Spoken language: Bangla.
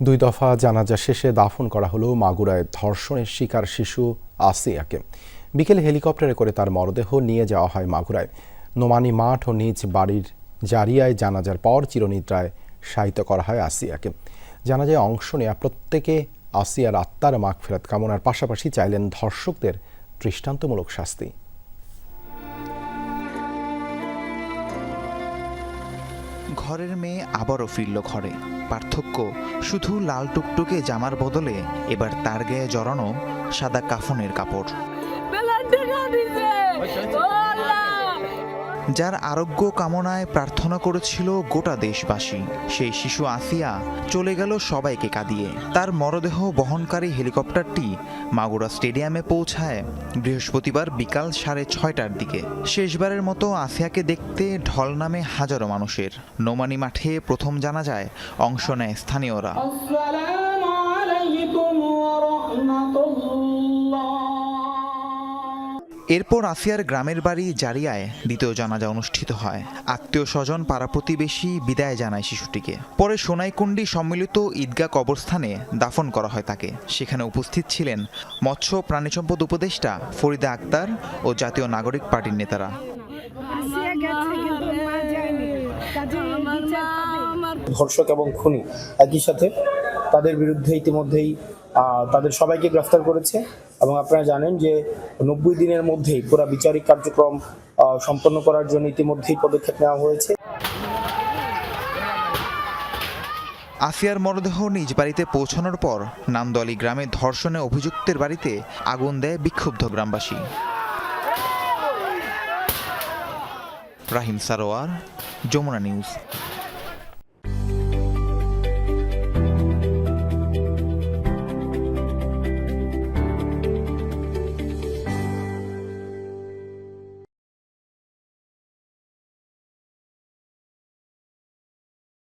দুই দফা জানাজা শেষে দাফন করা হলো মাগুরায় ধর্ষণের শিকার শিশু আসিয়াকে। বিকেলে হেলিকপ্টারে করে তার মরদেহ নিয়ে যাওয়া হয় মাগুরায় নোমানী মাঠ ও নিজ বাড়ির জারিয়ায়। জানাজার পর চিরনিদ্রায় শায়িত করা হয় আসিয়াকে। জানাজায় অংশ নেওয়া প্রত্যেকে আসিয়ার আত্মার মাগফিরাত কামনার পাশাপাশি চাইলেন ধর্ষকদের দৃষ্টান্তমূলক শাস্তি। ঘরের মেয়ে আবারও ফিরল ঘরে। পার্থক্য শুধু লাল টুকটুকে জামার বদলে এবার তার গায়ে জড়ানো সাদা কাফনের কাপড়। যার আরোগ্য কামনায় প্রার্থনা করেছিল গোটা দেশবাসী, সেই শিশু আসিয়া চলে গেল সবাইকে কাঁদিয়ে। তার মরদেহ বহনকারী হেলিকপ্টারটি মাগুরা স্টেডিয়ামে পৌঁছায় বৃহস্পতিবার বিকাল 6:30টার দিকে। শেষবারের মতো আসিয়াকে দেখতে ঢল নামে হাজারো মানুষের। নোমানী মাঠে প্রথম জানাজায় অংশ নেয় স্থানীয়রা। এরপর আসিয়ার গ্রামের বাড়ি জারিয়ায় দ্বিতীয় জানাজা অনুষ্ঠিত হয়। আত্মীয় স্বজন পাড়া প্রতিবেশী বিদায় জানায় শিশুটিকে। পরে সোনাইকুণ্ডি সম্মিলিত ঈদগাহ কবরস্থানে দাফন করা হয় তাকে। সেখানে উপস্থিত ছিলেন মৎস্য প্রাণী সম্পদ উপদেষ্টা ফরিদা আক্তার ও জাতীয় নাগরিক পার্টির নেতারা। ধর্ষক এবং খুনি একই সাথে, তাদের বিরুদ্ধে ইতিমধ্যেই তাদের সবাইকে গ্রেফতার করেছে এবং আপনারা জানেন যে 90 দিনের মধ্যেই পুরো বিচারিক কার্যক্রম সম্পন্ন করার জন্য ইতিমধ্যেই পদক্ষেপ নেওয়া হয়েছে। আসিয়ার মরদেহ নিজ বাড়িতে পৌঁছানোর পর নামদোয়ালি গ্রামে ধর্ষণে অভিযুক্তের বাড়িতে আগুন দেয় বিক্ষুব্ধ গ্রামবাসী। রাহিম সারোয়ার, যমুনা নিউজ।